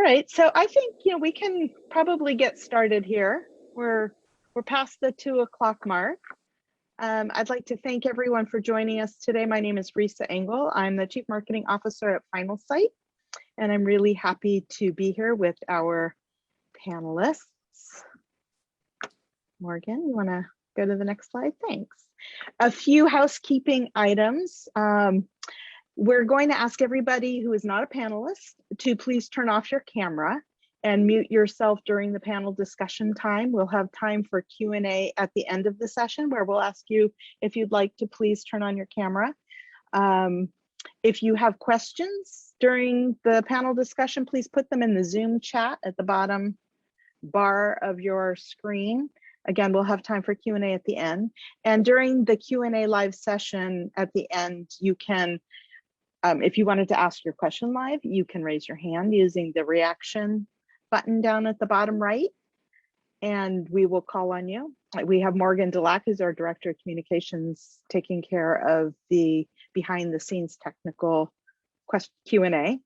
All right, so I think we can probably get started here. We're past the 2 o'clock mark. I'd like to thank everyone for joining us today. My name is Risa Engel. I'm the Chief Marketing Officer at Finalsite, and I'm really happy to be here with our panelists. Morgan, you want to go to the next slide? Thanks. A few housekeeping items. We're going to ask everybody who is not a panelist to please turn off your camera and mute yourself during the panel discussion time. We'll have time for Q&A at the end of the session where we'll ask you if you'd like to please turn on your camera. If you have questions during the panel discussion, please put them in the Zoom chat at the bottom bar of your screen. Again, we'll have time for Q&A at the end. And during the Q&A live session at the end, you can, if you wanted to ask your question live, you can raise your hand using the reaction button down at the bottom right, and we will call on you. We have Morgan Delac, who's our Director of Communications, taking care of the behind the scenes technical Q&A.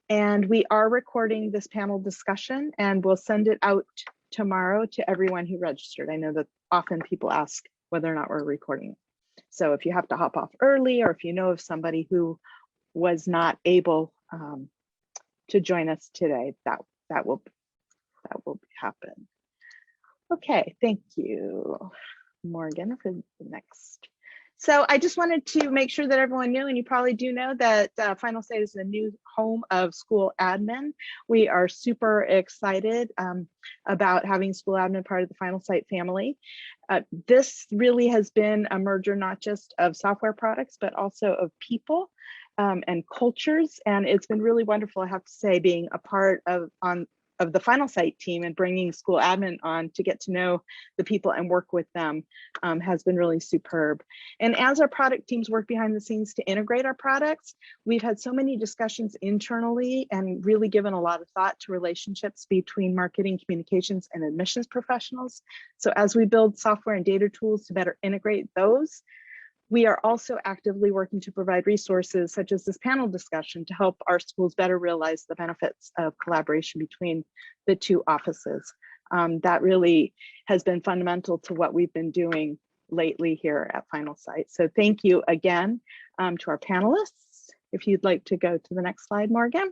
And we are recording this panel discussion and we'll send it out tomorrow to everyone who registered. I know that often people ask whether or not we're recording. So if you have to hop off early, or if you know of somebody who was not able to join us today, that will happen. Okay, thank you, Morgan, for the next. So I just wanted to make sure that everyone knew, and you probably do know, that Finalsite is the new home of SchoolAdmin. We are super excited about having SchoolAdmin part of the Finalsite family. This really has been a merger not just of software products, but also of people and cultures. And it's been really wonderful, I have to say, being a part of the Finalsite team and bringing SchoolAdmin on to get to know the people and work with them has been really superb. And as our product teams work behind the scenes to integrate our products, we've had so many discussions internally and really given a lot of thought to relationships between marketing, communications, and admissions professionals. So as we build software and data tools to better integrate those, we are also actively working to provide resources such as this panel discussion to help our schools better realize the benefits of collaboration between the two offices. That really has been fundamental to what we've been doing lately here at Finalsite. So thank you again to our panelists. If you'd like to go to the next slide, Morgan.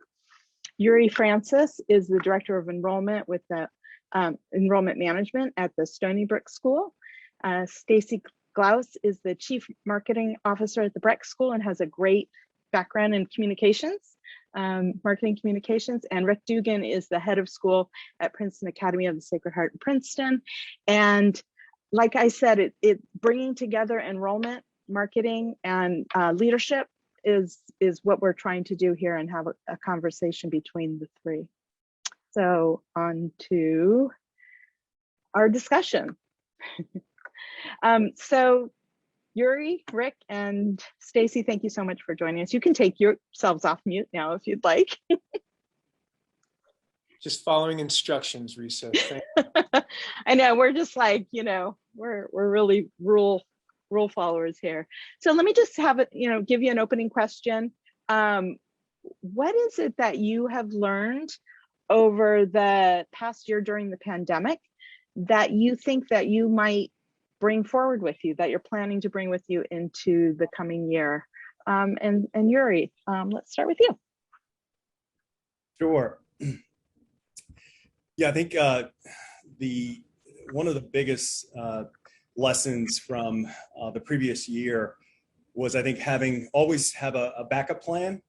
Yuri Francis is the Director of Enrollment with the Enrollment Management at the Stony Brook School. Stacy Glaus is the Chief Marketing Officer at the Breck School and has a great background in communications, marketing communications. And Rick Dugan is the head of school at Princeton Academy of the Sacred Heart in Princeton. And like I said, it bringing together enrollment, marketing, and leadership is what we're trying to do here and have a conversation between the three. So on to our discussion. So Yuri, Rick, and Stacy, thank you so much for joining us. You can take yourselves off mute now if you'd like. Just following instructions, Risa. I know, we're just like, we're really rule followers here. So let me just have it, give you an opening question. What is it that you have learned over the past year during the pandemic that you think that you might bring forward with you, that you're planning to bring with you into the coming year? And Yuri, let's start with you. Sure. Yeah, I think one of the biggest lessons from the previous year was, I think, always have a backup plan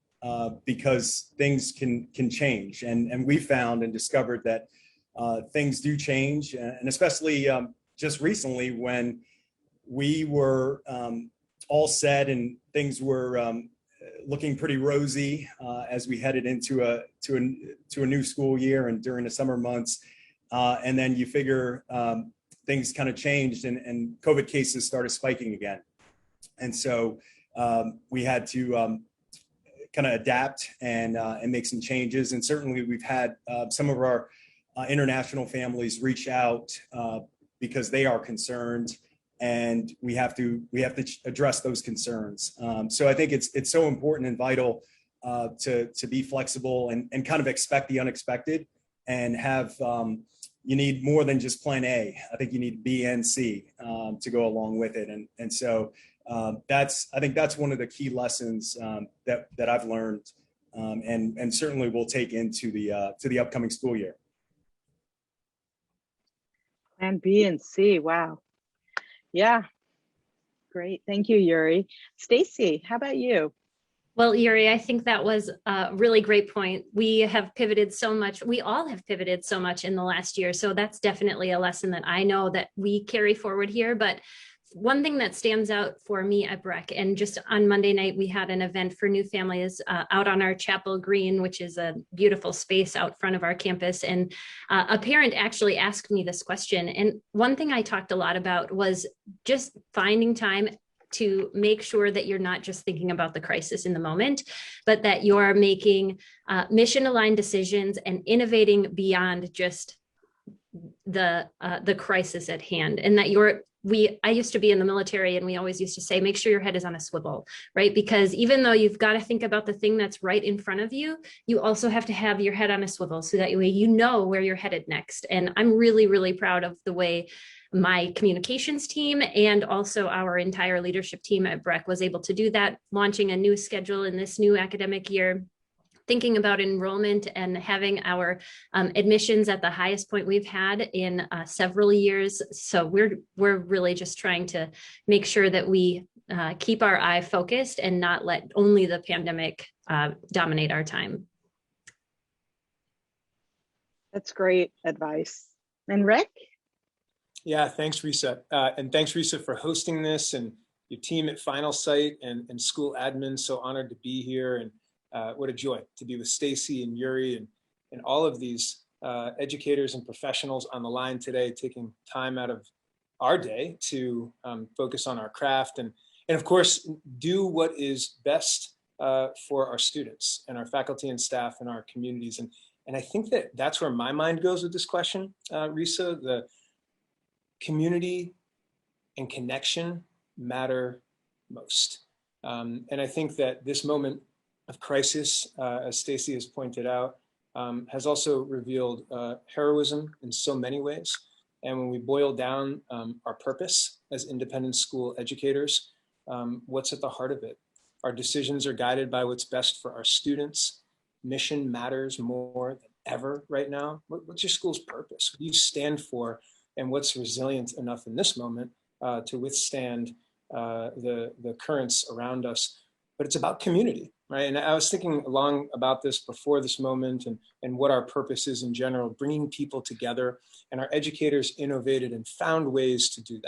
because things can change, and we found and discovered that things do change, and especially just recently when we were all set and things were looking pretty rosy as we headed into a new school year and during the summer months, and then you figure things kind of changed and COVID cases started spiking again, and so we had to kind of adapt and make some changes. And certainly we've had some of our international families reach out because they are concerned, and we have to address those concerns. So I think it's so important and vital to be flexible and kind of expect the unexpected and have, you need more than just plan A. I think you need B and C to go along with it. And so I think that's one of the key lessons that I've learned and certainly will take into the upcoming school year. And B and C, wow. Yeah, great. Thank you, Yuri. Stacy, how about you? Well, Yuri, I think that was a really great point. We have pivoted so much. We all have pivoted so much in the last year. So that's definitely a lesson that I know that we carry forward here. But one thing that stands out for me at Breck, and just on Monday night, we had an event for new families out on our chapel green, which is a beautiful space out front of our campus. And a parent actually asked me this question. And one thing I talked a lot about was just finding time to make sure that you're not just thinking about the crisis in the moment, but that you're making mission-aligned decisions and innovating beyond just the crisis at hand. And that I used to be in the military, and we always used to say, make sure your head is on a swivel, right? Because even though you've got to think about the thing that's right in front of you, you also have to have your head on a swivel so that way you know where you're headed next. And I'm really, really proud of the way my communications team and also our entire leadership team at Breck was able to do that, launching a new schedule in this new academic year, thinking about enrollment and having our admissions at the highest point we've had in several years. So we're really just trying to make sure that we keep our eye focused and not let only the pandemic dominate our time. That's great advice. And Rick? Yeah, thanks, Risa. And thanks, Risa, for hosting this, and your team at Finalsite and SchoolAdmin. So honored to be here, and what a joy to be with Stacy and Yuri and all of these educators and professionals on the line today, taking time out of our day to focus on our craft and of course, do what is best for our students and our faculty and staff and our communities. And I think that's where my mind goes with this question, Risa. The community and connection matter most. And I think that this moment of crisis, as Stacy has pointed out, has also revealed heroism in so many ways. And when we boil down our purpose as independent school educators, what's at the heart of it? Our decisions are guided by what's best for our students. Mission matters more than ever right now. What's your school's purpose? What do you stand for? And what's resilient enough in this moment to withstand the currents around us? But it's about community, right? And I was thinking along about this before this moment and what our purpose is in general, bringing people together. And our educators innovated and found ways to do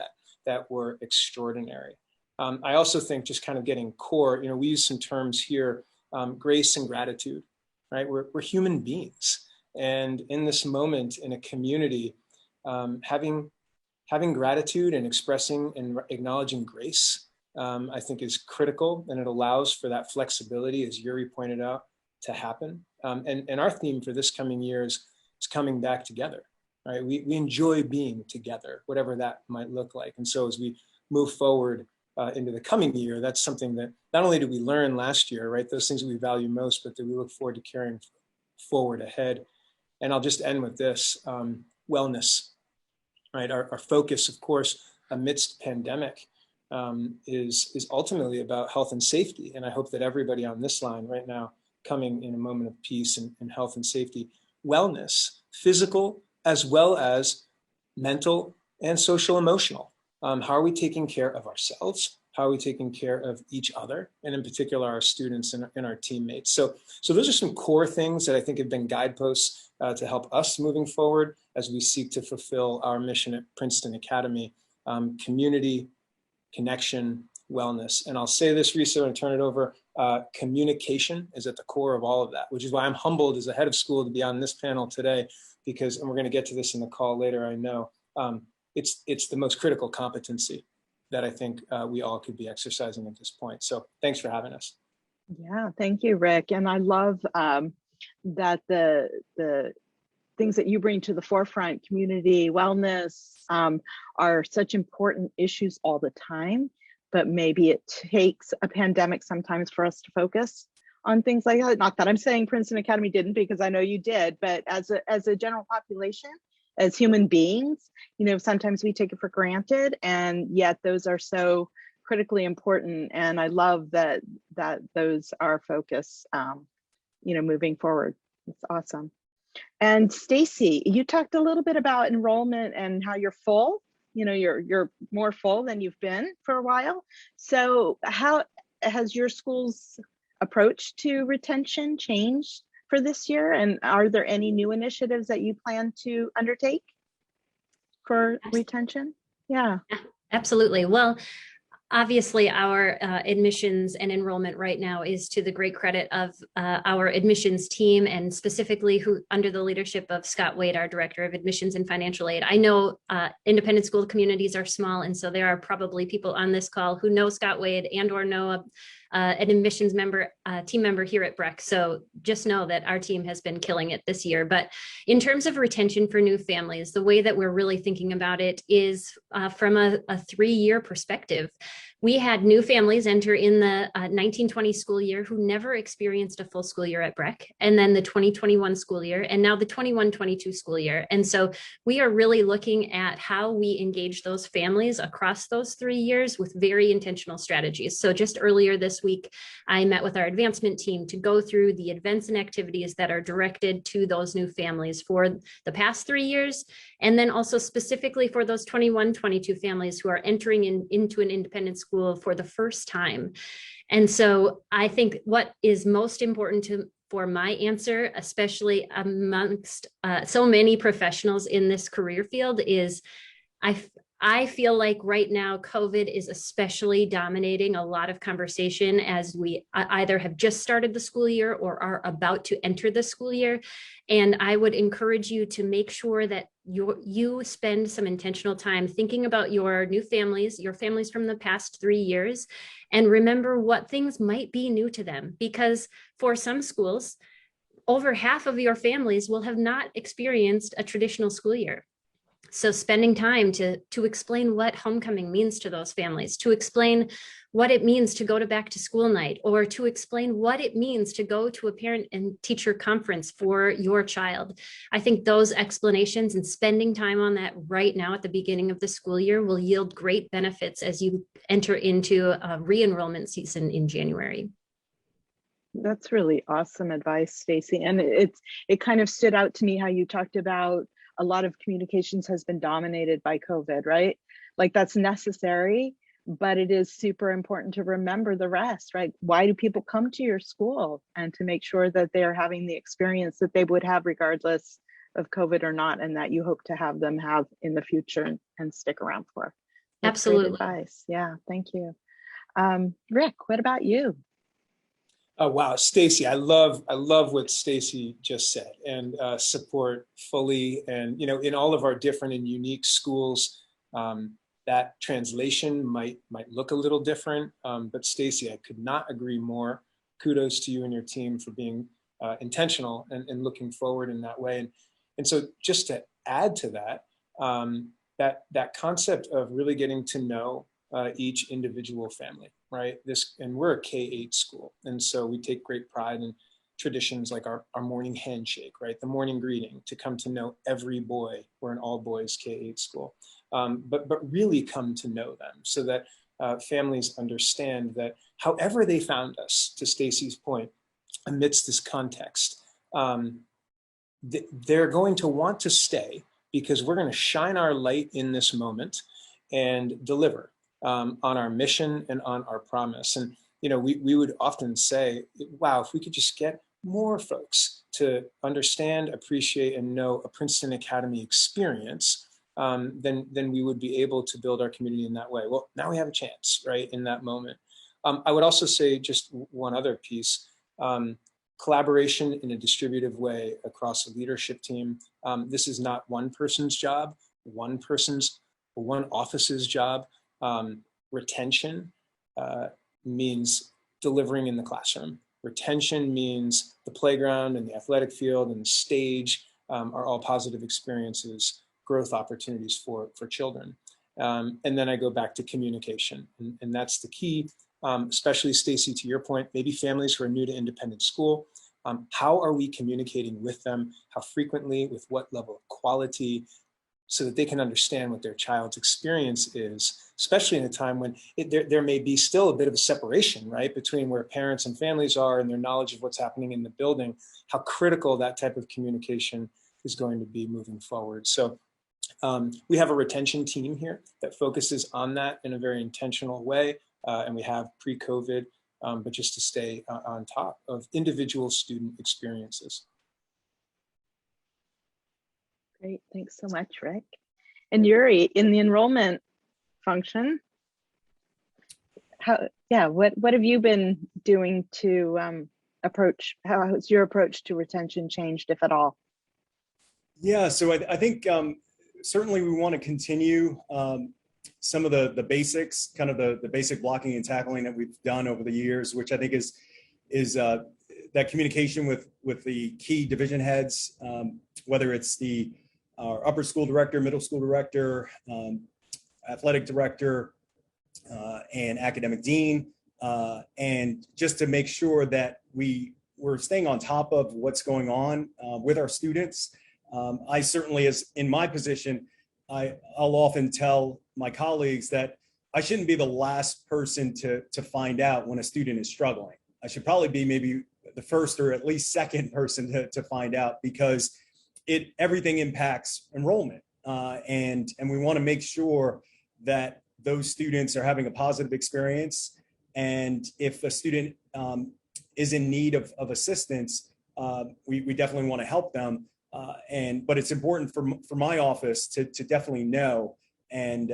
that were extraordinary. I also think just kind of getting core, we use some terms here, grace and gratitude, right? We're human beings. And in this moment in a community, having gratitude and expressing and acknowledging grace, I think is critical, and it allows for that flexibility, as Yuri pointed out, to happen. And our theme for this coming year is coming back together, right? We enjoy being together, whatever that might look like. And so as we move forward into the coming year, that's something that not only did we learn last year, right? Those things that we value most, but that we look forward to carrying forward ahead. And I'll just end with this, wellness, right? Our focus, of course, amidst pandemic is ultimately about health and safety. And I hope that everybody on this line right now, coming in a moment of peace and health and safety, wellness, physical as well as mental and social emotional. How are we taking care of ourselves? How are we taking care of each other? And in particular, our students and our teammates. So those are some core things that I think have been guideposts to help us moving forward as we seek to fulfill our mission at Princeton Academy, community, connection, wellness. And I'll say this, Risa, and turn it over. Communication is at the core of all of that, which is why I'm humbled as a head of school to be on this panel today, because, and we're going to get to this in the call later, I know, it's the most critical competency that I think we all could be exercising at this point. So thanks for having us. Yeah, thank you, Rick. And I love that the things that you bring to the forefront, community, wellness, are such important issues all the time, but maybe it takes a pandemic sometimes for us to focus on things like that? Not that I'm saying Princeton Academy didn't, because I know you did, but as a general population, as human beings, you know, sometimes we take it for granted, and yet those are so critically important. And I love that those are focus, you know, moving forward. It's awesome. And Stacy, you talked a little bit about enrollment and how you're full. You know, you're more full than you've been for a while. So how has your school's approach to retention changed for this year? And are there any new initiatives that you plan to undertake for retention? Yeah. Absolutely. Well, obviously, our admissions and enrollment right now is to the great credit of our admissions team, and specifically who, under the leadership of Scott Wade, our Director of Admissions and Financial Aid. I know independent school communities are small, and so there are probably people on this call who know Scott Wade and or know an admissions member, team member here at Breck. So just know that our team has been killing it this year. But in terms of retention for new families, the way that we're really thinking about it is from a 3-year perspective. We had new families enter in the 1920 school year who never experienced a full school year at Breck, and then the 2021 school year, and now the 21-22 school year. And so we are really looking at how we engage those families across those 3 years with very intentional strategies. So just earlier this week, I met with our advancement team to go through the events and activities that are directed to those new families for the past 3 years, and then also specifically for those 21-22 families who are entering into an independent school for the first time. And so I think what is most important for my answer, especially amongst so many professionals in this career field, is I feel like right now COVID is especially dominating a lot of conversation as we either have just started the school year or are about to enter the school year. And I would encourage you to make sure that you spend some intentional time thinking about your new families, your families from the past 3 years, and remember what things might be new to them. Because for some schools, over half of your families will have not experienced a traditional school year. So spending time to explain what homecoming means to those families, to explain what it means to go to back to school night, or to explain what it means to go to a parent and teacher conference for your child. I think those explanations and spending time on that right now at the beginning of the school year will yield great benefits as you enter into a re-enrollment season in January. That's really awesome advice, Stacy. And it kind of stood out to me how you talked about a lot of communications has been dominated by COVID, right? Like that's necessary, but it is super important to remember the rest, right? Why do people come to your school? And to make sure that they're having the experience that they would have regardless of COVID or not, and that you hope to have them have in the future and stick around for. That's Absolutely. great advice. Yeah, thank you. Rick, what about you? Oh, wow. Stacy, I love what Stacy just said, and support fully. And, you know, in all of our different and unique schools, that translation might look a little different. But Stacy, I could not agree more. Kudos to you and your team for being intentional and looking forward in that way. And so just to add to that, that concept of really getting to know each individual family, right? And we're a K-8 school. And so we take great pride in traditions like our morning handshake, right? The morning greeting, to come to know every boy. We're an all boys K-8 school, but really come to know them so that families understand that however they found us, to Stacy's point, amidst this context, they're going to want to stay because we're going to shine our light in this moment and deliver on our mission and on our promise. And, you know, we would often say, wow, if we could just get more folks to understand, appreciate, and know a Princeton Academy experience, then we would be able to build our community in that way. Well, now we have a chance, right, in that moment. I would also say just one other piece, collaboration in a distributive way across a leadership team. This is not one person's job, one office's job. Retention means delivering in the classroom. Retention means the playground and the athletic field and the stage are all positive experiences, growth opportunities for children. And then I go back to communication, and that's the key. especially Stacy, to your point, maybe families who are new to independent school. How are we communicating with them? How frequently, with what level of quality, so that they can understand what their child's experience is, especially in a time when there may be still a bit of a separation, right, between where parents and families are and their knowledge of what's happening in the building, how critical that type of communication is going to be moving forward. So we have a retention team here that focuses on that in a very intentional way, and we have pre-COVID, but just to stay on top of individual student experiences. Great, thanks so much, Rick. And Yuri, in the enrollment function, what have you been doing to how has your approach to retention changed, if at all? Yeah, so I think certainly we want to continue some of the basics, kind of the basic blocking and tackling that we've done over the years, which I think is that communication with the key division heads, whether it's our upper school director, middle school director, athletic director, and academic dean, and just to make sure that we're staying on top of what's going on with our students. I certainly, as in my position, I'll often tell my colleagues that I shouldn't be the last person to find out when a student is struggling. I should probably be maybe the first or at least second person to find out, because everything impacts enrollment, and we want to make sure that those students are having a positive experience. And if a student is in need of assistance, we definitely want to help them. But it's important for my office to definitely know and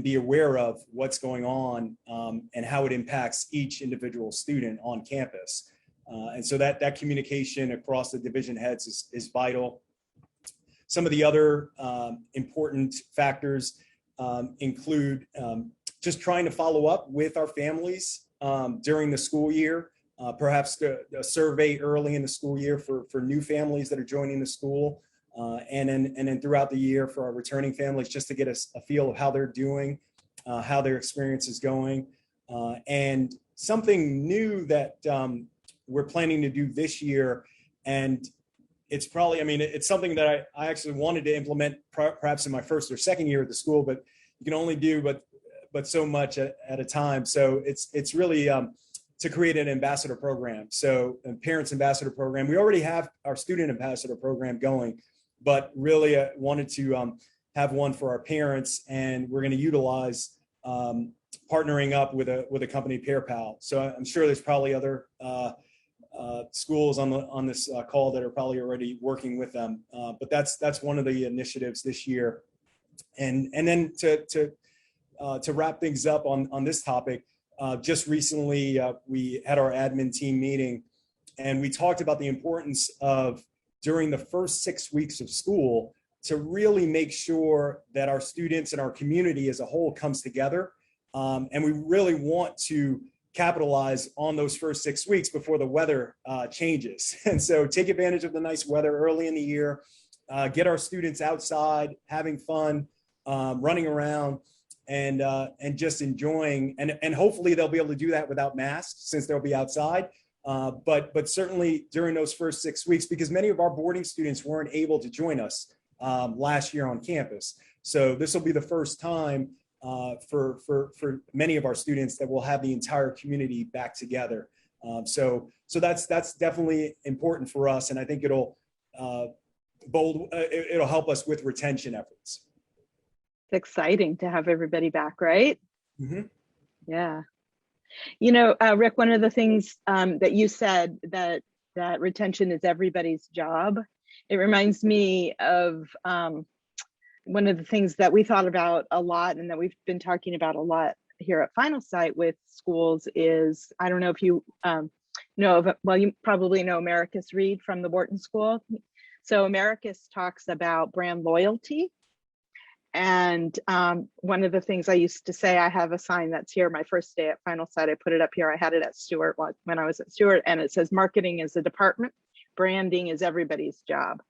be aware of what's going on and how it impacts each individual student on campus. And so that communication across the division heads is vital. Some of the other important factors include just trying to follow up with our families during the school year, perhaps a survey early in the school year for new families that are joining the school, and then throughout the year for our returning families, just to get a feel of how they're doing, how their experience is going. And something new that we're planning to do this year, and it's probably, it's something that I actually wanted to implement perhaps in my first or second year at the school, but you can only do but so much at a time. So it's really to create an ambassador program. So a parents ambassador program. We already have our student ambassador program going, but really wanted to have one for our parents, and we're going to utilize partnering up with a company, PairPal. So I'm sure there's probably other schools on this call that are probably already working with them, but that's one of the initiatives this year. And then to wrap things up on this topic, just recently we had our admin team meeting, and we talked about the importance of, during the first 6 weeks of school, to really make sure that our students and our community as a whole comes together. And we really want to capitalize on those first 6 weeks before the weather changes. And so take advantage of the nice weather early in the year, get our students outside, having fun, running around, and just enjoying, and hopefully they'll be able to do that without masks since they'll be outside. But certainly during those first 6 weeks, because many of our boarding students weren't able to join us last year on campus. So this will be the first time for many of our students that will have the entire community back together. So that's definitely important for us, and I think it'll help us with retention efforts. It's exciting to have everybody back, right? Mm-hmm. Yeah. You know, Rick, one of the things that you said, that retention is everybody's job. It reminds me of one of the things that we thought about a lot, and that we've been talking about a lot here at Finalsite with schools is, I don't know if you know of, well, you probably know Americus Reed from the Wharton School. So Americus talks about brand loyalty. And one of the things I used to say, I have a sign that's here my first day at Finalsite. I put it up here. I had it at Stewart when I was at Stewart, and it says, marketing is a department, branding is everybody's job.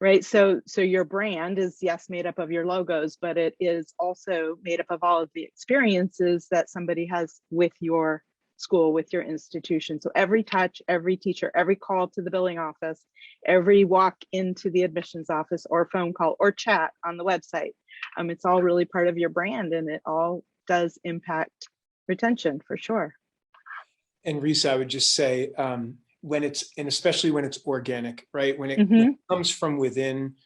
right? So your brand is, yes, made up of your logos, but it is also made up of all of the experiences that somebody has with your school, with your institution. So every touch, every teacher, every call to the billing office, every walk into the admissions office or phone call or chat on the website, it's all really part of your brand, and it all does impact retention for sure. And Risa, I would just say, when it's, and especially when it's organic, right? When it, Mm-hmm. when it comes from within,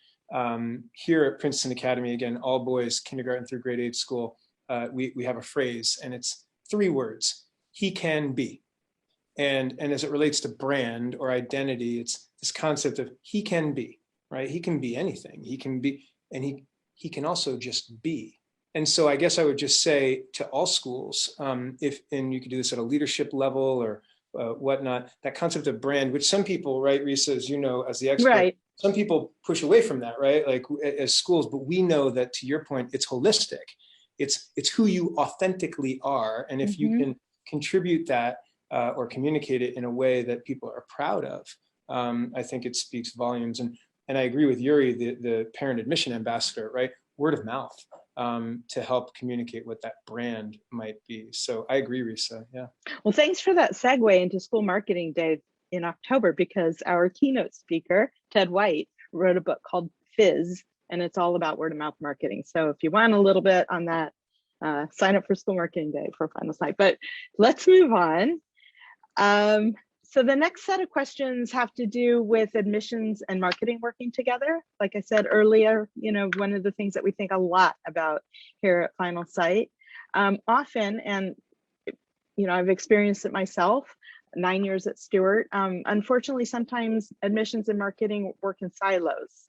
here at Princeton Academy, again, all boys, kindergarten through grade 8 school, we have a phrase, and it's 3 words: he can be. And as it relates to brand or identity, it's this concept of he can be, right? He can be anything. He can be, and he can also just be. And so I guess I would just say to all schools, and you could do this at a leadership level or whatnot, that concept of brand, which some people, right, Risa, as you know, as the expert, Right. some people push away from that, right? Like as schools, but we know that, to your point, it's holistic. It's who you authentically are. And if you can contribute that or communicate it in a way that people are proud of, I think it speaks volumes. And I agree with Yuri, the parent admission ambassador, right? Word of mouth to help communicate what that brand might be. So I agree, Risa. Yeah. Well, thanks for that segue into School Marketing Day in October, because our keynote speaker, Ted White, wrote a book called Fizz, and it's all about word of mouth marketing. So if you want a little bit on that, sign up for School Marketing Day for Finalsite. But let's move on. So the next set of questions have to do with admissions and marketing working together. Like I said earlier, one of the things that we think a lot about here at Finalsite, often, and I've experienced it myself, 9 years at Stewart. Unfortunately, sometimes admissions and marketing work in silos.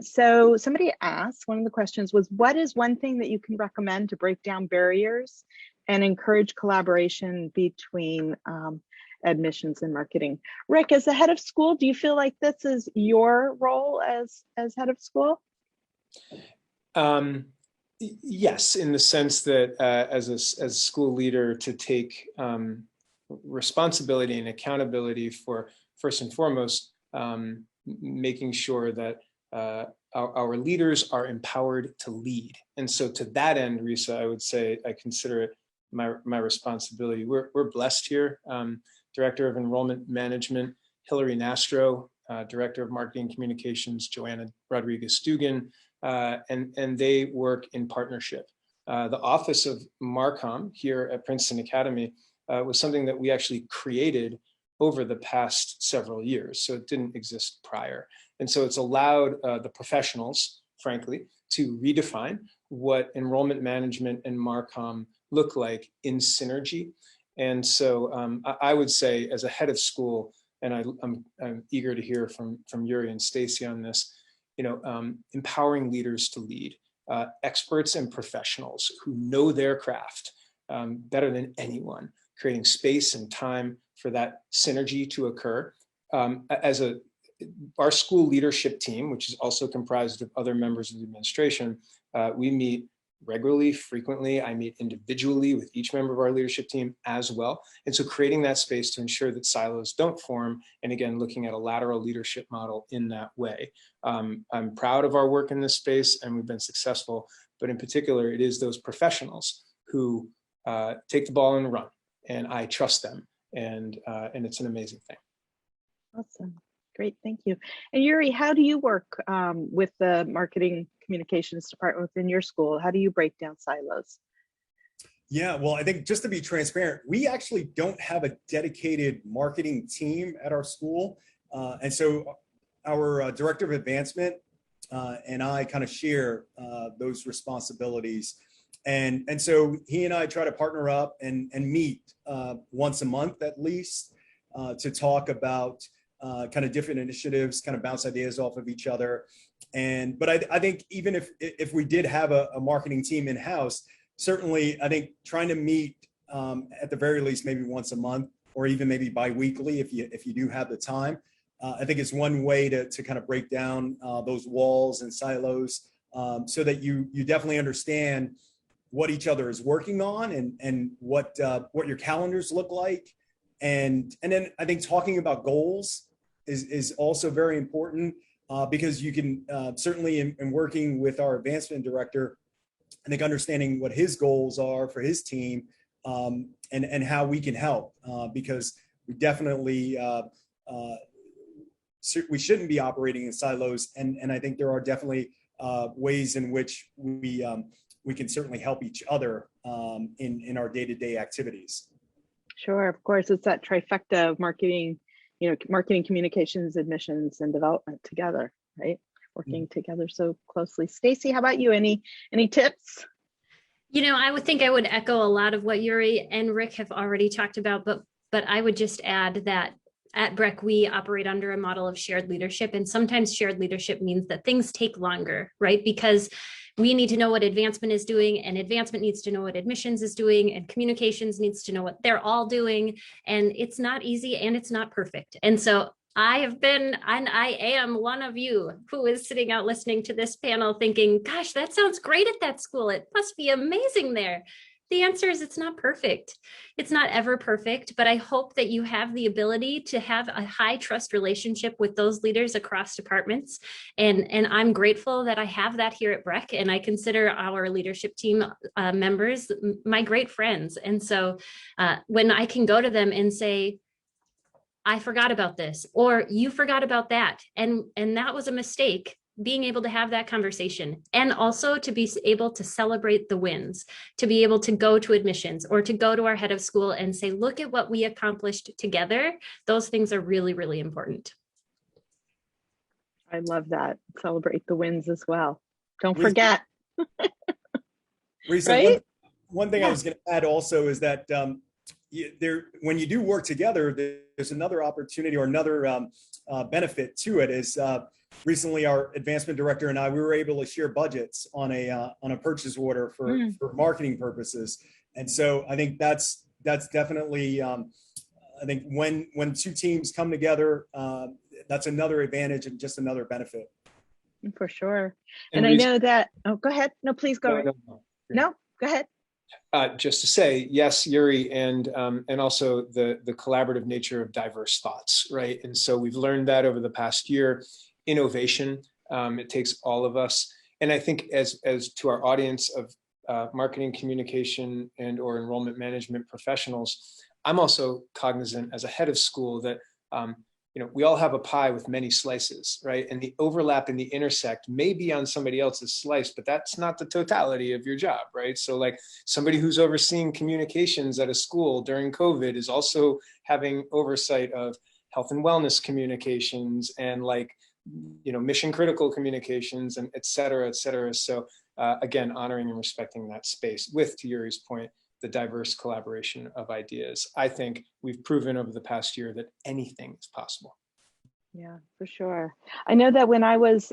So somebody asked, one of the questions was, what is one thing that you can recommend to break down barriers and encourage collaboration between admissions and marketing? Rick, as the head of school, do you feel like this is your role as head of school? Yes, in the sense that as a school leader, to take responsibility and accountability for, first and foremost, making sure that our leaders are empowered to lead. And so to that end, Risa, I would say I consider it my responsibility. We're blessed here. Director of Enrollment Management, Hillary Nastro, Director of Marketing Communications, Joanna Rodriguez-Stugan, and they work in partnership. The Office of Marcom here at Princeton Academy was something that we actually created over the past several years, so it didn't exist prior. And so it's allowed the professionals, frankly, to redefine what enrollment management and Marcom look like in synergy. And so I would say, as a head of school, and I'm eager to hear from Yuri and Stacy on this, empowering leaders to lead, experts and professionals who know their craft better than anyone, creating space and time for that synergy to occur. Our school leadership team, which is also comprised of other members of the administration, we meet regularly, frequently. I meet individually with each member of our leadership team as well. And so creating that space to ensure that silos don't form, and again, looking at a lateral leadership model in that way. I'm proud of our work in this space, and we've been successful, but in particular, it is those professionals who take the ball and run, and I trust them, and it's an amazing thing. Awesome. Great, thank you. And Yuri, how do you work with the marketing communications department within your school? How do you break down silos? Yeah, well, I think just to be transparent, we actually don't have a dedicated marketing team at our school. And so our director of advancement and I kind of share those responsibilities. And so he and I try to partner up and meet once a month at least to talk about kind of different initiatives, kind of bounce ideas off of each other. But I think even if we did have a marketing team in-house, certainly I think trying to meet at the very least maybe once a month, or even maybe bi-weekly if you do have the time, I think it's one way to kind of break down those walls and silos so that you definitely understand what each other is working on and what your calendars look like. And then I think talking about goals is also very important. because you can certainly in working with our advancement director, I think understanding what his goals are for his team, and how we can help, because we definitely we shouldn't be operating in silos, and I think there are definitely ways in which we can certainly help each other in our day-to-day activities. Sure, of course, it's that trifecta of marketing, marketing, communications, admissions, and development together, right? Working together so closely. Stacy, how about you? Any tips? I would think I would echo a lot of what Yuri and Rick have already talked about, but I would just add that at BREC, we operate under a model of shared leadership, and sometimes shared leadership means that things take longer, right? Because we need to know what advancement is doing, and advancement needs to know what admissions is doing, and communications needs to know what they're all doing, and it's not easy and it's not perfect. And so I have been, and I am one of you who is sitting out listening to this panel thinking, gosh, that sounds great at that school. It must be amazing there. The answer is it's not perfect. It's not ever perfect, but I hope that you have the ability to have a high trust relationship with those leaders across departments. And I'm grateful that I have that here at BREC, and I consider our leadership team members my great friends. And so when I can go to them and say, I forgot about this, or you forgot about that, and that was a mistake, being able to have that conversation, and also to be able to celebrate the wins, to be able to go to admissions or to go to our head of school and say, look at what we accomplished together. Those things are really, really important. I love that. Celebrate the wins as well. Don't forget. Risa, right? one thing I was going to add also is that when you do work together, there's another opportunity or another benefit to it is recently our advancement director and we were able to share budgets on a purchase order for marketing purposes. And so I think that's definitely, I think when two teams come together, that's another advantage and just another benefit. For sure. And I know that, oh, go ahead. No, please go. No, go ahead. Just to say, yes, Yuri, and also the collaborative nature of diverse thoughts, right? And so we've learned that over the past year. Innovation, it takes all of us. And I think as to our audience of marketing, communication, and or enrollment management professionals, I'm also cognizant as a head of school that we all have a pie with many slices, right? And the overlap and the intersect may be on somebody else's slice, but that's not the totality of your job, right? So like somebody who's overseeing communications at a school during COVID is also having oversight of health and wellness communications and mission critical communications and et cetera, et cetera. So again, honoring and respecting that space with, to Yuri's point, the diverse collaboration of ideas. I think we've proven over the past year that anything is possible. Yeah, for sure. I know that when I was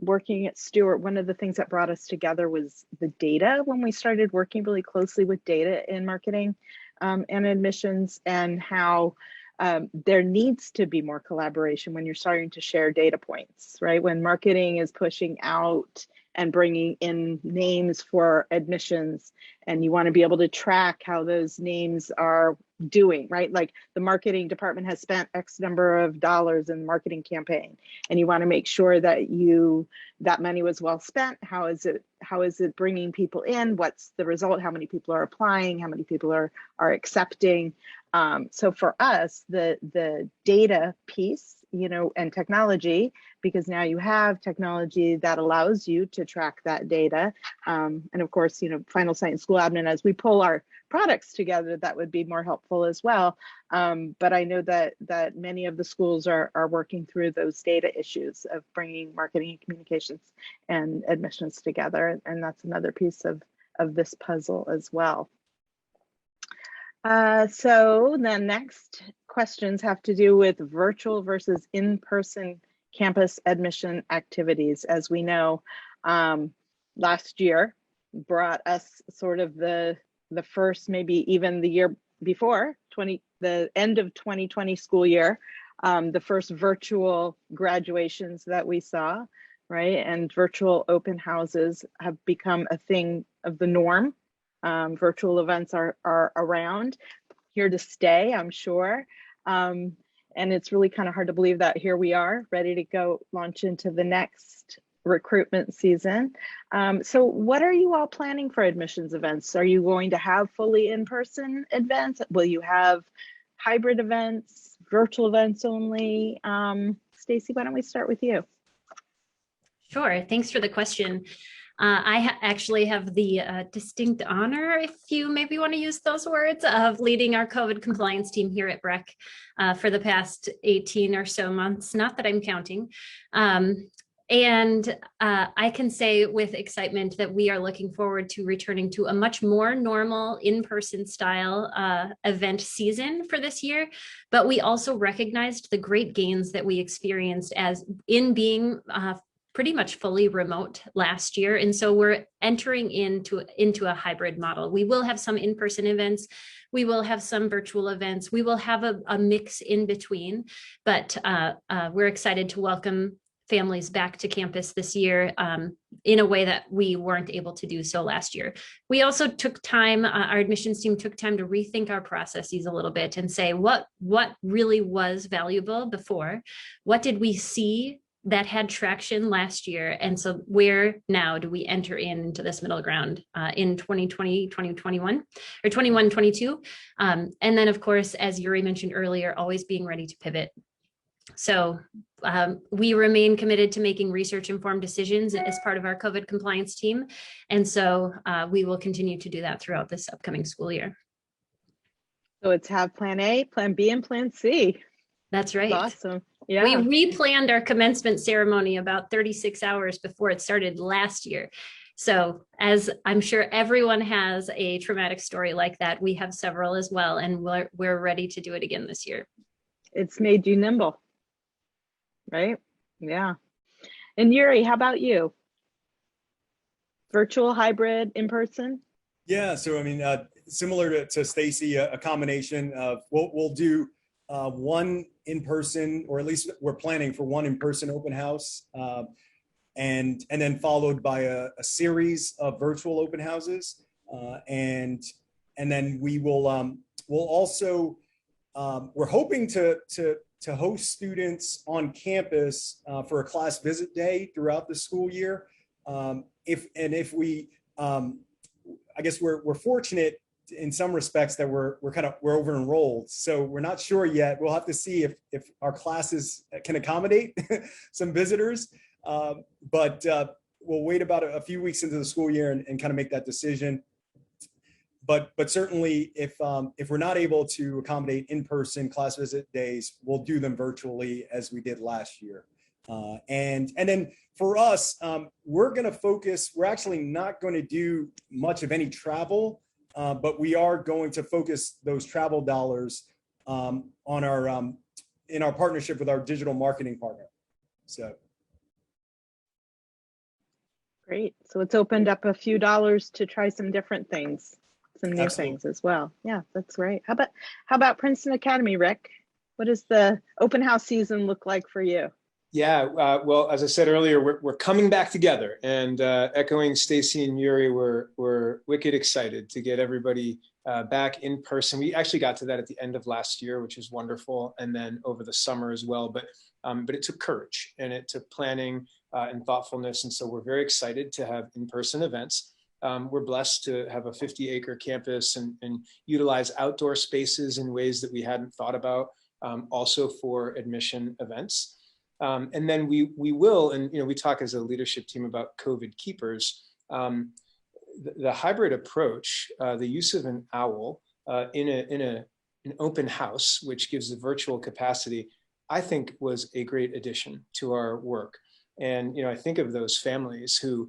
working at Stewart, one of the things that brought us together was the data when we started working really closely with data in marketing and admissions, and how there needs to be more collaboration when you're starting to share data points, right? When marketing is pushing out and bringing in names for admissions, and you want to be able to track how those names are doing, right? Like the marketing department has spent X number of dollars in the marketing campaign, and you want to make sure that that money was well spent. How is it bringing people in? What's the result? How many people are applying? How many people are accepting? So for us, the data piece, and technology, because now you have technology that allows you to track that data. And of course, Finalsite and SchoolAdmin, as we pull our products together, that would be more helpful as well. But I know that many of the schools are working through those data issues of bringing marketing and communications and admissions together. And that's another piece of this puzzle as well. So the next questions have to do with virtual versus in-person campus admission activities. As we know, last year brought us sort of the first, maybe even the year before, the end of 2020 school year, the first virtual graduations that we saw, right? And virtual open houses have become a thing of the norm. Virtual events are around, here to stay, I'm sure. And And it's really kind of hard to believe that here we are, ready to go launch into the next recruitment season. So what are you all planning for admissions events? Are you going to have fully in-person events? Will you have hybrid events, virtual events only? Stacy, why don't we start with you? Sure. Thanks for the question. I actually have the distinct honor, if you maybe want to use those words, of leading our COVID compliance team here at BREC for the past 18 or so months. Not that I'm counting. And I can say with excitement that we are looking forward to returning to a much more normal in-person style event season for this year. But we also recognized the great gains that we experienced as in being pretty much fully remote last year. And so we're entering into a hybrid model. We will have some in-person events. We will have some virtual events. We will have a mix in between, but we're excited to welcome families back to campus this year in a way that we weren't able to do so last year. We also took time, our admissions team took time to rethink our processes a little bit and say what really was valuable before, what did we see that had traction last year, and so where now do we enter into this middle ground in 2020, 2021, or 21, 22? And then of course, as Yuri mentioned earlier, always being ready to pivot. So we remain committed to making research-informed decisions as part of our COVID compliance team. And so we will continue to do that throughout this upcoming school year. So it's have plan A, plan B, and plan C. That's right. That's awesome. Yeah. We replanned our commencement ceremony about 36 hours before it started last year. So as I'm sure everyone has a traumatic story like that, we have several as well, and we're ready to do it again this year. It's made you nimble, right? Yeah. And Yuri, how about you? Virtual, hybrid, in person? Yeah, so I mean, similar to Stacy, a combination of we'll do one in-person, or at least we're planning for one in-person open house, and then followed by a series of virtual open houses, and then we will we'll also we're hoping to host students on campus for a class visit day throughout the school year. If we I guess we're fortunate in some respects that we're over enrolled, so we're not sure yet. We'll have to see if our classes can accommodate some visitors, but we'll wait about a few weeks into the school year and kind of make that decision. But certainly if we're not able to accommodate in-person class visit days, we'll do them virtually as we did last year. And then for us, we're going to focus. We're actually not going to do much of any travel. But we are going to focus those travel dollars on our in our partnership with our digital marketing partner. So great. So it's opened up a few dollars to try some different things, some new Absolutely. things as well. Yeah, that's great. How about Princeton Academy, Rick? What does the open house season look like for you? Yeah, well, as I said earlier, we're coming back together, and echoing Stacy and Yuri, we're wicked excited to get everybody back in person. We actually got to that at the end of last year, which is wonderful, and then over the summer as well. But it took courage, and it took planning and thoughtfulness, and so we're very excited to have in-person events. We're blessed to have a 50-acre campus and utilize outdoor spaces in ways that we hadn't thought about, also for admission events. And then we will, and we talk as a leadership team about COVID keepers. The hybrid approach, the use of an owl in an open house, which gives the virtual capacity, I think was a great addition to our work. And I think of those families who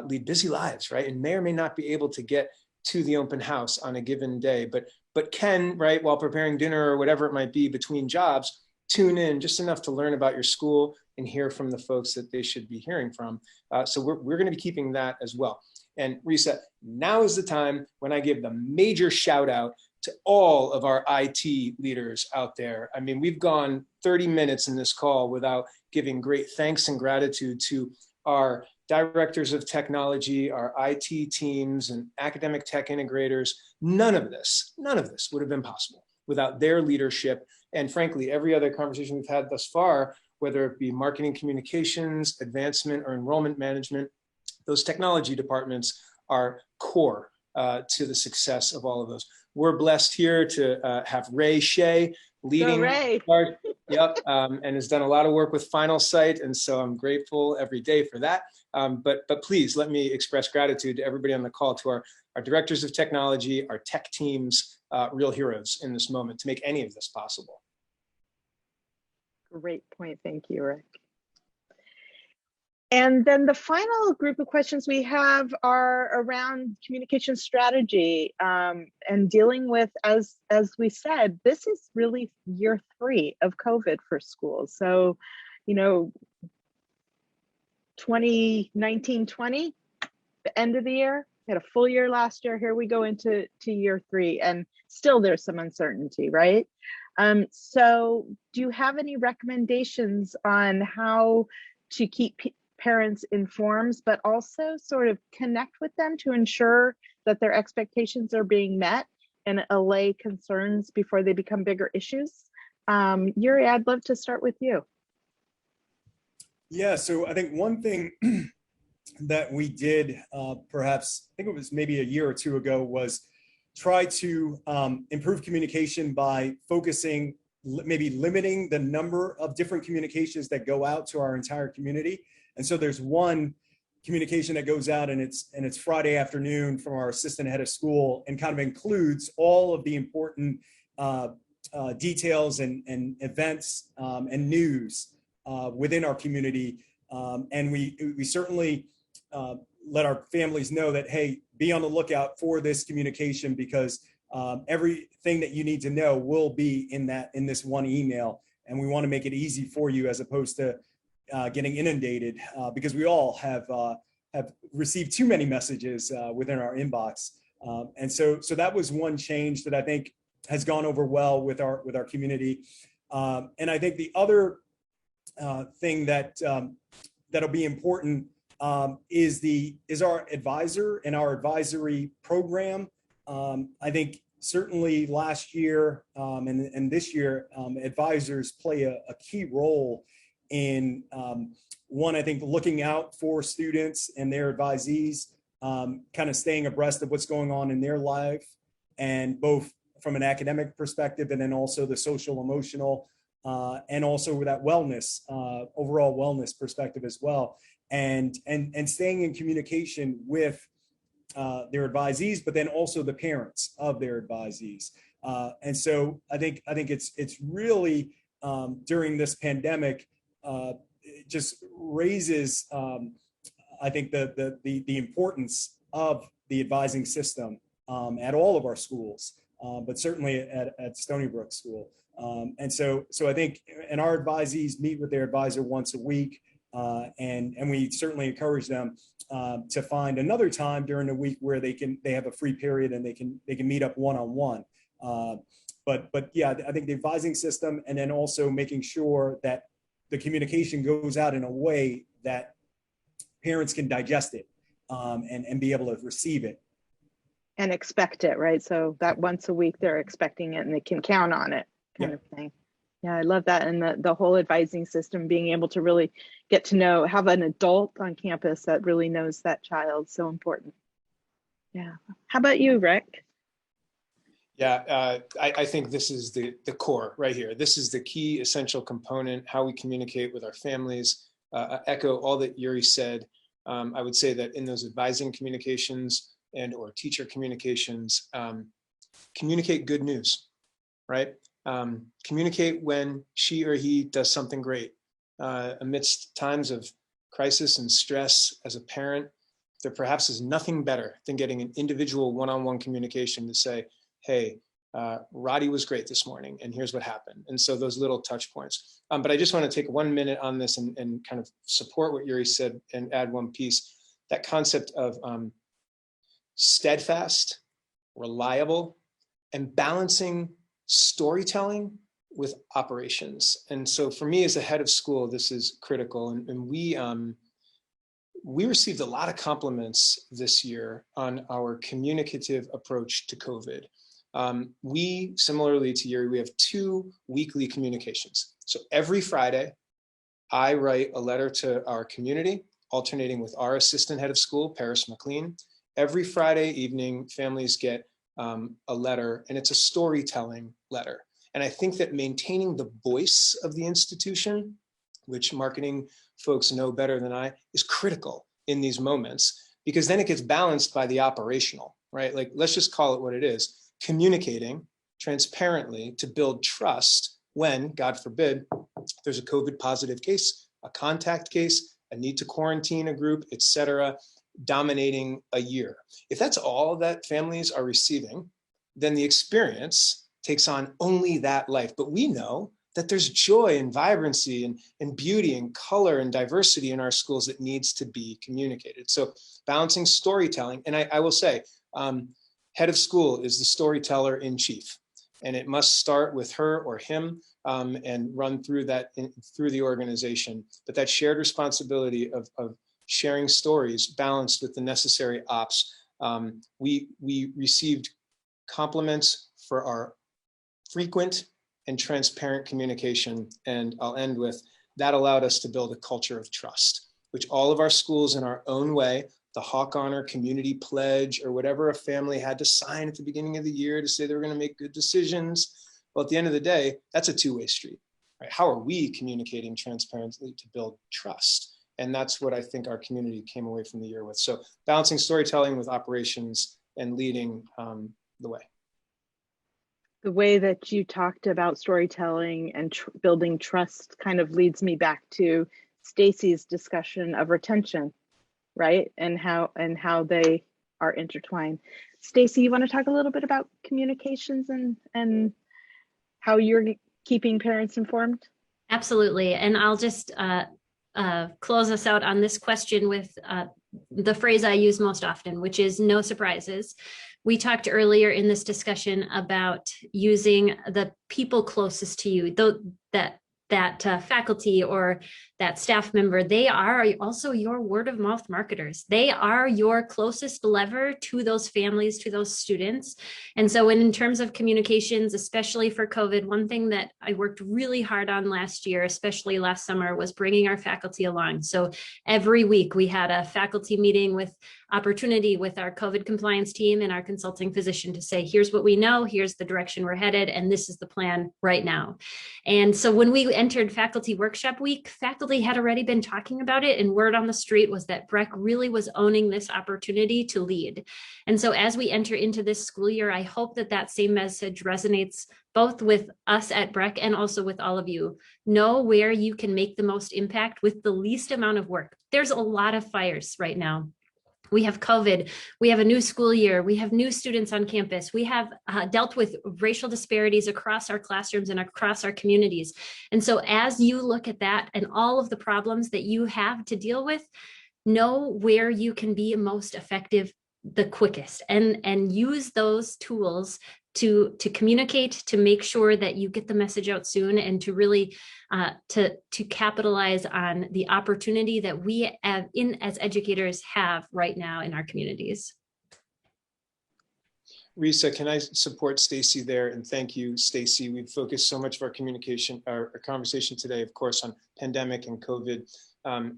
lead busy lives, right, and may or may not be able to get to the open house on a given day, but can, right, while preparing dinner or whatever it might be between jobs, tune in just enough to learn about your school and hear from the folks that they should be hearing from. So we're going to be keeping that as well. And Reset, now is the time when I give the major shout out to all of our IT leaders out there. I mean, we've gone 30 minutes in this call without giving great thanks and gratitude to our directors of technology, our IT teams, and academic tech integrators. None of this would have been possible without their leadership and frankly, every other conversation we've had thus far, whether it be marketing communications, advancement, or enrollment management, those technology departments are core to the success of all of those. We're blessed here to have Ray Shea leading. Ray. Yep, and has done a lot of work with Finalsite, and so I'm grateful every day for that. But please let me express gratitude to everybody on the call, to our directors of technology, our tech teams, real heroes in this moment to make any of this possible. Great point. Thank you, Rick. And then the final group of questions we have are around communication strategy and dealing with, as we said, this is really year 3 of COVID for schools. So, 2019-20, the end of the year, we had a full year last year. Here we go into year 3, and still there's some uncertainty, right? So do you have any recommendations on how to keep parents informed, but also sort of connect with them to ensure that their expectations are being met and allay concerns before they become bigger issues? Yuri, I'd love to start with you. Yeah, so I think one thing that we did, perhaps, I think it was maybe a year or 2 ago, was try to improve communication by focusing, maybe limiting the number of different communications that go out to our entire community. And so there's one communication that goes out, and it's Friday afternoon from our assistant head of school, and kind of includes all of the important details and events and news within our community. And we certainly let our families know that, hey, be on the lookout for this communication, because everything that you need to know will be in this one email. And we want to make it easy for you, as opposed to getting inundated, because we all have received too many messages within our inbox. And so that was one change that I think has gone over well with our community. And I think the other thing that that'll be important is our advisor and our advisory program. I think certainly last year and this year, advisors play a key role in one, I think, looking out for students and their advisees, kind of staying abreast of what's going on in their life, and both from an academic perspective, and then also the social, emotional, and also with that wellness, overall wellness perspective as well, and staying in communication with their advisees, but then also the parents of their advisees. And so I think it's really during this pandemic, it just raises, I think, the importance of the advising system at all of our schools, but certainly at Stony Brook School. And so I think, and our advisees meet with their advisor once a week, and we certainly encourage them to find another time during the week where they have a free period and they can meet up one-on-one. But yeah, I think the advising system, and then also making sure that the communication goes out in a way that parents can digest it and be able to receive it. And expect it, right? So that once a week they're expecting it and they can count on it, kind of thing. Yeah, I love that. And the whole advising system, being able to really get to know, have an adult on campus that really knows that child, so important. Yeah. How about you, Rick? Yeah, I think this is the core right here. This is the key essential component, how we communicate with our families. Echo all that Yuri said. I would say that in those advising communications and or teacher communications, communicate good news, right? Communicate when she or he does something great. Amidst times of crisis and stress, as a parent, there perhaps is nothing better than getting an individual one-on-one communication to say, hey, Roddy was great this morning, and here's what happened. And so those little touch points. But I just want to take 1 minute on this and kind of support what Yuri said and add one piece. That concept of steadfast, reliable, and balancing storytelling with operations. And so for me as a head of school, this is critical. And we received a lot of compliments this year on our communicative approach to COVID. We, similarly to Yuri, we have 2 weekly communications. So every Friday, I write a letter to our community, alternating with our assistant head of school, Paris McLean. Every Friday evening, families get a letter, and it's a storytelling letter. And I think that maintaining the voice of the institution, which marketing folks know better than I, is critical in these moments, because then it gets balanced by the operational, right? Like, let's just call it what it is. Communicating transparently to build trust when, God forbid, there's a COVID positive case, a contact case, a need to quarantine a group, et cetera, dominating a year. If that's all that families are receiving, then the experience takes on only that life. But we know that there's joy and vibrancy and beauty and color and diversity in our schools that needs to be communicated. So balancing storytelling, and I will say, head of school is the storyteller in chief, and it must start with her or him and run through that through the organization. But that shared responsibility of sharing stories balanced with the necessary ops. We received compliments for our frequent and transparent communication. And I'll end with, that allowed us to build a culture of trust, which all of our schools in our own way, the Hawk Honor Community Pledge, or whatever a family had to sign at the beginning of the year to say they were going to make good decisions. Well, at the end of the day, that's a two-way street, right? How are we communicating transparently to build trust? And that's what I think our community came away from the year with. So balancing storytelling with operations and leading the way. The way that you talked about storytelling and building trust kind of leads me back to Stacy's discussion of retention, right? And how they are intertwined. Stacy, you want to talk a little bit about communications and how you're keeping parents informed? Absolutely. And I'll just close us out on this question with the phrase I use most often, which is no surprises. We talked earlier in this discussion about using the people closest to you, though that faculty or that staff member, they are also your word of mouth marketers. They are your closest lever to those families, to those students. And so in terms of communications, especially for COVID, one thing that I worked really hard on last year, especially last summer, was bringing our faculty along. So every week we had a faculty meeting with opportunity with our COVID compliance team and our consulting physician to say, here's what we know, here's the direction we're headed, and this is the plan right now. And so when we entered faculty workshop week, faculty had already been talking about it, and word on the street was that BREC really was owning this opportunity to lead. And so as we enter into this school year, I hope that that same message resonates both with us at BREC and also with all of you. Know where you can make the most impact with the least amount of work. There's a lot of fires right now. We have COVID, we have a new school year, we have new students on campus, we have dealt with racial disparities across our classrooms and across our communities. And so as you look at that and all of the problems that you have to deal with, know where you can be most effective the quickest and use those tools to communicate, to make sure that you get the message out soon, and to really to capitalize on the opportunity that we as educators have right now in our communities. Risa, can I support Stacy there? And thank you, Stacy. We've focused so much of our communication, our conversation today, of course, on pandemic and COVID.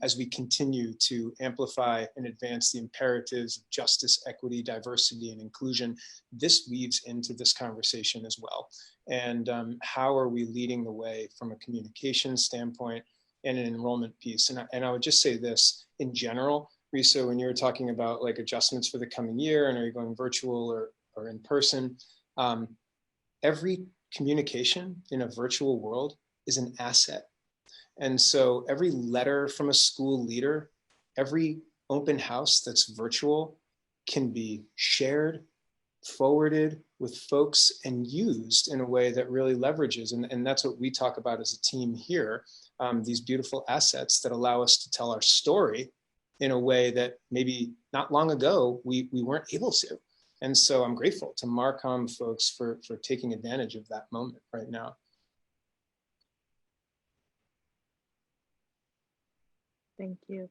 As we continue to amplify and advance the imperatives of justice, equity, diversity, and inclusion, this weaves into this conversation as well. And how are we leading the way from a communication standpoint and an enrollment piece? And I would just say this in general, Risa, when you were talking about like adjustments for the coming year, and are you going virtual or in person, every communication in a virtual world is an asset. And so every letter from a school leader, every open house that's virtual can be shared, forwarded with folks, and used in a way that really leverages. And that's what we talk about as a team here, these beautiful assets that allow us to tell our story in a way that maybe not long ago we weren't able to. And so I'm grateful to Marcom folks for taking advantage of that moment right now. Thank you.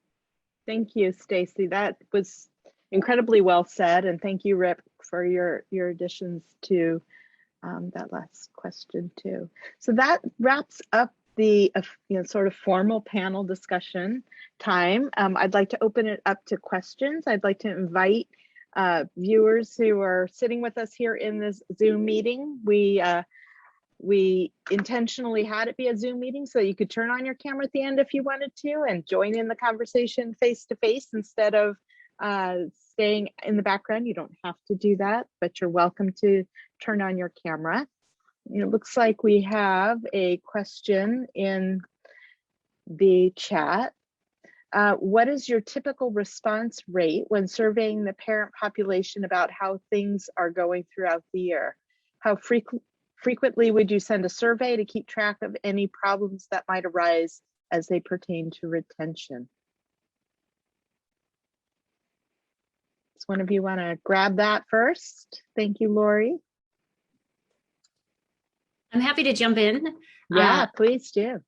Thank you, Stacy. That was incredibly well said. And thank you, Rick, for your additions to that last question too. So that wraps up the sort of formal panel discussion time. I'd like to open it up to questions. I'd like to invite viewers who are sitting with us here in this Zoom meeting. We intentionally had it be a Zoom meeting so you could turn on your camera at the end if you wanted to and join in the conversation face to face instead of staying in the background. You don't have to do that, but you're welcome to turn on your camera. It looks like we have a question in the chat. What is your typical response rate when surveying the parent population about how things are going throughout the year? How frequently would you send a survey to keep track of any problems that might arise as they pertain to retention? Does one of you want to grab that first? Thank you, Lori. I'm happy to jump in. Yeah, please do.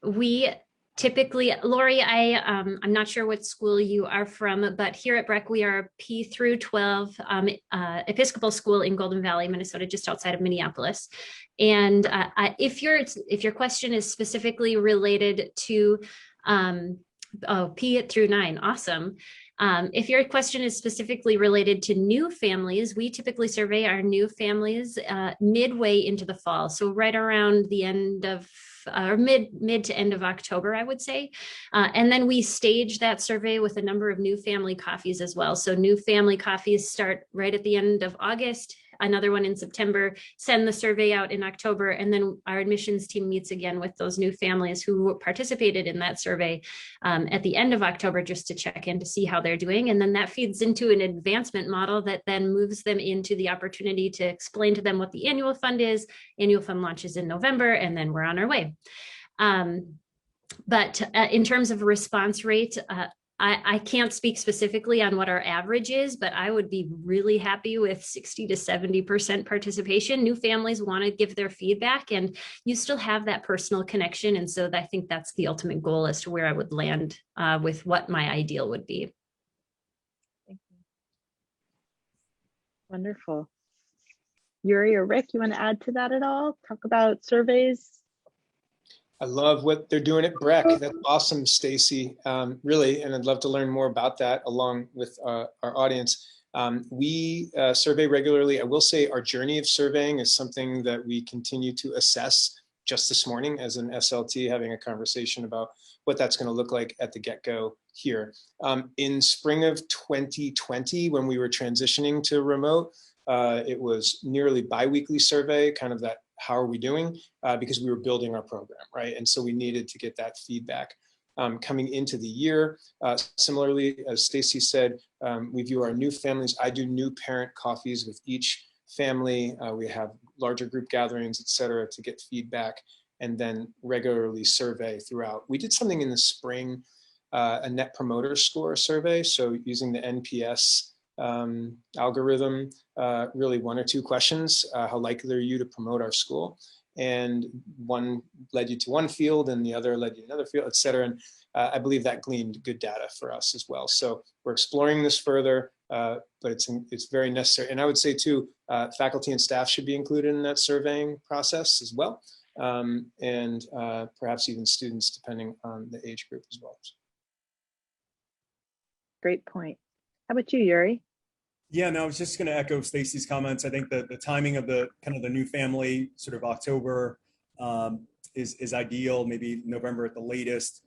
We typically, Lori, I'm not sure what school you are from, but here at Breck, we are a P through 12 Episcopal school in Golden Valley, Minnesota, just outside of Minneapolis. And if your question is specifically related to P through 9, awesome. If your question is specifically related to new families, we typically survey our new families midway into the fall. So right around the end of, or mid to end of October, I would say. And then we stage that survey with a number of new family coffees as well. So new family coffees start right at the end of August, another one in September, send the survey out in October, and then our admissions team meets again with those new families who participated in that survey at the end of October just to check in to see how they're doing. And then that feeds into an advancement model that then moves them into the opportunity to explain to them what the annual fund is. Annual fund launches in November, and then we're on our way. But in terms of response rate, I can't speak specifically on what our average is, but I would be really happy with 60 to 70% participation. New families want to give their feedback, and you still have that personal connection. And so I think that's the ultimate goal as to where I would land with what my ideal would be. Thank you. Wonderful. Yuri or Rick, you want to add to that at all? Talk about surveys? I love what they're doing at Breck. That's awesome, Stacy, really, and I'd love to learn more about that along with our audience. We survey regularly. I will say our journey of surveying is something that we continue to assess. Just this morning as an SLT, having a conversation about what that's going to look like at the get-go here. In spring of 2020, when we were transitioning to remote, it was nearly bi-weekly survey, kind of that how are we doing, because we were building our program, right? And so we needed to get that feedback. Coming into the year, similarly, as Stacy said, we view our new families. I do new parent coffees with each family. We have larger group gatherings, et cetera, to get feedback, and then regularly survey throughout. We did something in the spring, a net promoter score survey. So using the NPS algorithm, really 1 or 2 questions, how likely are you to promote our school? And one led you to one field and the other led you to another field, et cetera. And I believe that gleaned good data for us as well. So we're exploring this further, but it's very necessary. And I would say too, faculty and staff should be included in that surveying process as well. And perhaps even students, depending on the age group as well. Great point. How about you, Yuri? Yeah, no, I was just going to echo Stacy's comments. I think that the timing of the kind of the new family, sort of October, is ideal. Maybe November at the latest.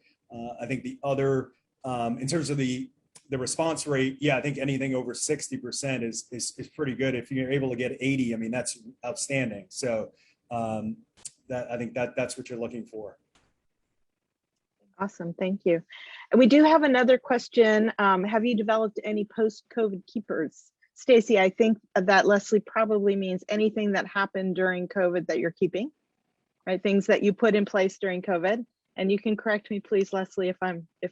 I think the other, in terms of the response rate, yeah, I think anything over 60% is pretty good. If you're able to get 80, I mean, that's outstanding. So that I think that's what you're looking for. Awesome, thank you. And we do have another question. Have you developed any post-COVID keepers? Stacy, I think that Leslie probably means anything that happened during COVID that you're keeping, right? Things that you put in place during COVID. And you can correct me, please, Leslie, if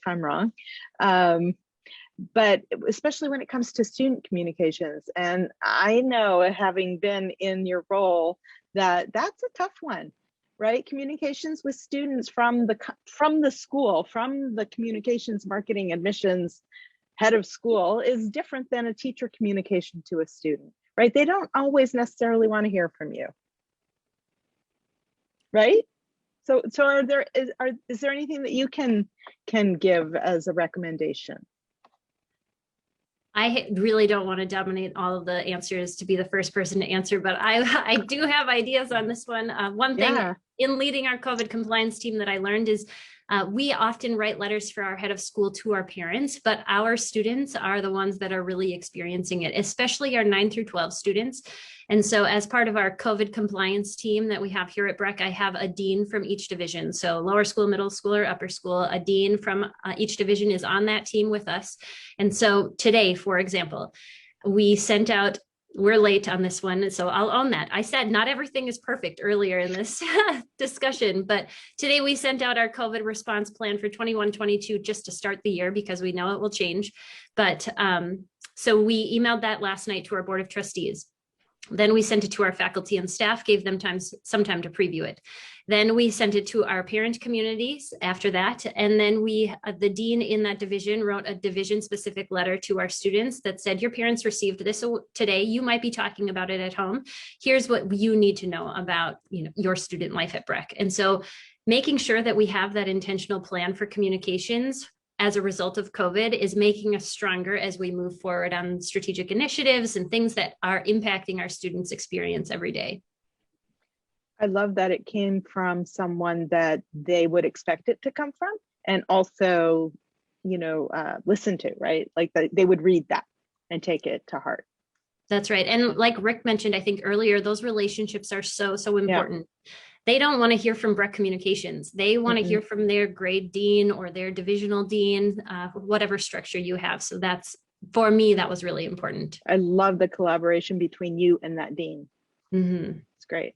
I'm wrong. But especially when it comes to student communications, and I know, having been in your role, that that's a tough one. Right, communications with students from the school, from the communications, marketing, admissions head of school is different than a teacher communication to a student. right? They don't always necessarily want to hear from you, right? So is there anything that you can give as a recommendation? I really don't want to dominate all of the answers to be the first person to answer, but I do have ideas on this one. One thing in leading our COVID compliance team that I learned is we often write letters for our head of school to our parents, but our students are the ones that are really experiencing it, especially our 9 through 12 students. And so as part of our COVID compliance team that we have here at Breck, I have a dean from each division. So lower school, middle school, or upper school, a dean from each division is on that team with us. And so today, for example, we sent out, we're late on this one, so I'll own that. I said not everything is perfect earlier in this discussion, but today we sent out our COVID response plan for 21-22 just to start the year because we know it will change. But so we emailed that last night to our board of trustees. Then we sent it to our faculty and staff, gave them some time to preview it. Then we sent it to our parent communities after that. And then the dean in that division wrote a division specific letter to our students that said, your parents received this today. You might be talking about it at home. Here's what you need to know about, your student life at Breck. And so making sure that we have that intentional plan for communications as a result of COVID is making us stronger as we move forward on strategic initiatives and things that are impacting our students' experience every day. I love that it came from someone that they would expect it to come from, and also, listen to, right? Like they would read that and take it to heart. That's right. And like Rick mentioned, I think earlier, those relationships are so important. Yeah. They don't want to hear from Breck Communications. They want to hear from their grade dean or their divisional dean, whatever structure you have. So that's, for me, that was really important. I love the collaboration between you and that dean. It's great.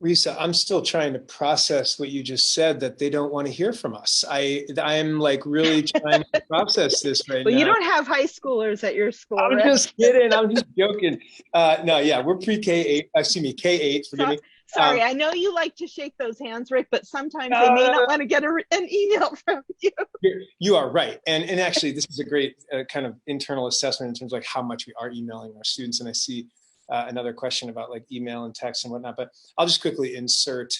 Risa, I'm still trying to process what you just said, that they don't want to hear from us. I'm like really trying to process this right now. But you don't have high schoolers at your school, I'm right? just kidding. I'm just joking. No, yeah, we're pre-K8. Excuse me, K8. Forgive me. Sorry, I know you like to shake those hands, Rick, but sometimes they may not want to get an email from you. You are right. And actually, this is a great kind of internal assessment in terms of like how much we are emailing our students. And I see another question about like email and text and whatnot, but I'll just quickly insert,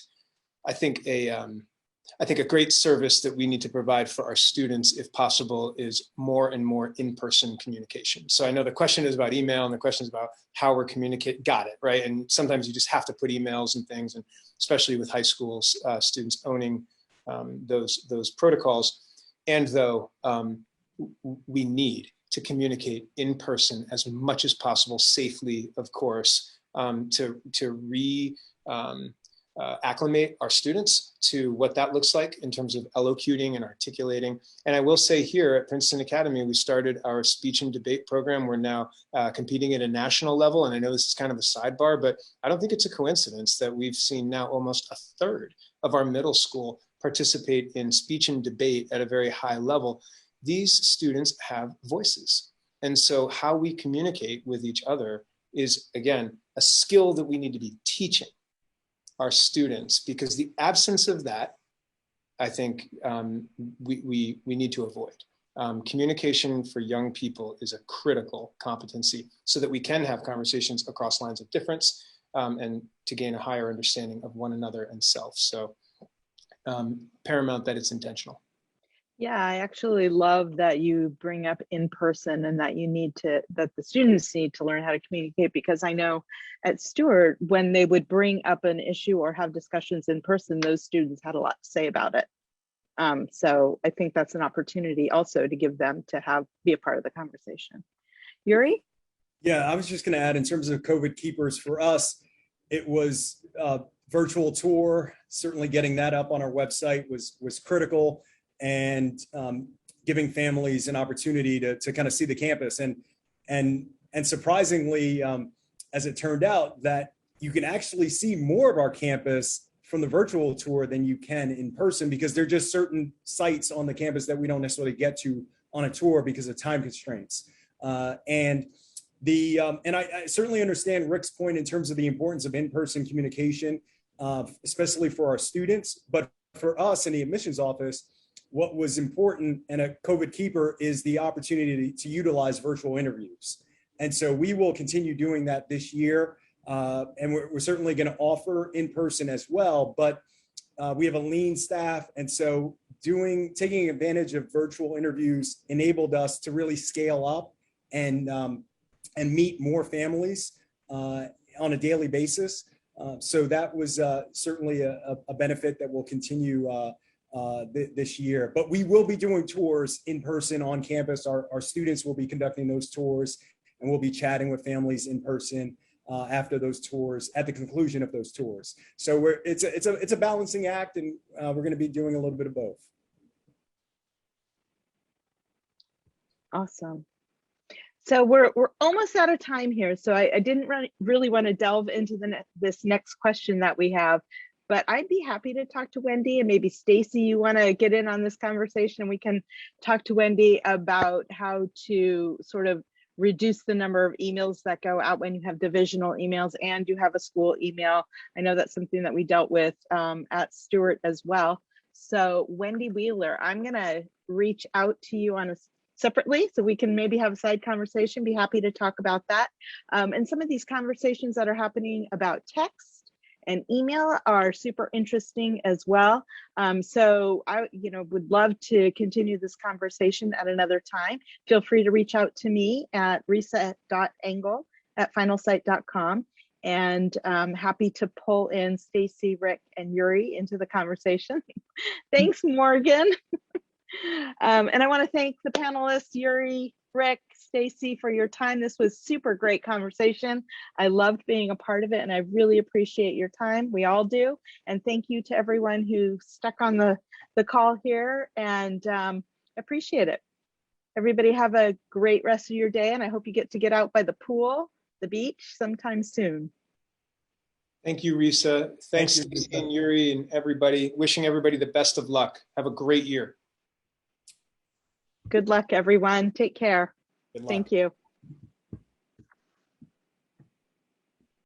I think a great service that we need to provide for our students, if possible, is more and more in-person communication. So I know the question is about email and the question is about how we're communicating. Got it, right? And sometimes you just have to put emails and things, and especially with high school students owning those protocols. And though we need to communicate in person as much as possible, safely, of course, to acclimate our students to what that looks like in terms of elocuting and articulating. And I will say here at Princeton Academy, we started our speech and debate program. We're now competing at a national level. And I know this is kind of a sidebar, but I don't think it's a coincidence that we've seen now almost a third of our middle school participate in speech and debate at a very high level. These students have voices. And so how we communicate with each other is, again, a skill that we need to be teaching our students, because the absence of that, I think we need to avoid. Communication for young people is a critical competency so that we can have conversations across lines of difference and to gain a higher understanding of one another and self. So paramount that it's intentional. Yeah, I actually love that you bring up in person and that that the students need to learn how to communicate, because I know at Stewart, when they would bring up an issue or have discussions in person, those students had a lot to say about it. So I think that's an opportunity also to give them to be a part of the conversation. Yuri? Yeah, I was just going to add, in terms of COVID keepers, for us, it was virtual tour. Certainly getting that up on our website was critical. And giving families an opportunity to kind of see the campus. And surprisingly, as it turned out, that you can actually see more of our campus from the virtual tour than you can in person, because there are just certain sites on the campus that we don't necessarily get to on a tour because of time constraints. And I certainly understand Rick's point in terms of the importance of in-person communication, especially for our students. But for us in the admissions office, what was important in a COVID keeper is the opportunity to utilize virtual interviews. And so we will continue doing that this year. And we're certainly going to offer in person as well, but we have a lean staff. And so taking advantage of virtual interviews enabled us to really scale up and meet more families on a daily basis. So that was certainly a benefit that will continue this year. But we will be doing tours in person on campus. Our students will be conducting those tours, and we'll be chatting with families in person after those tours, at the conclusion of those tours. So it's a balancing act, and we're going to be doing a little bit of both. Awesome. So we're almost out of time here. So I didn't really want to delve into this next question that we have, but I'd be happy to talk to Wendy, and maybe Stacy, you want to get in on this conversation. We can talk to Wendy about how to sort of reduce the number of emails that go out when you have divisional emails and you have a school email. I know that's something that we dealt with at Stewart as well. So Wendy Wheeler, I'm going to reach out to you separately so we can maybe have a side conversation. Be happy to talk about that. And some of these conversations that are happening about text and email are super interesting as well. So I would love to continue this conversation at another time. Feel free to reach out to me at risa.engel@finalsite.com, and I'm happy to pull in Stacy, Rick, and Yuri into the conversation. Thanks, Morgan. And I want to thank the panelists, Yuri, Rick, Stacy, for your time. This was super great conversation. I loved being a part of it, and I really appreciate your time. We all do. And thank you to everyone who stuck on the call here, and appreciate it. Everybody have a great rest of your day, and I hope you get to get out by the pool, the beach sometime soon. Thank you, Risa. Thanks, Stacy and Yuri, and everybody. Wishing everybody the best of luck. Have a great year. Good luck, everyone. Take care. Good luck. Thank you.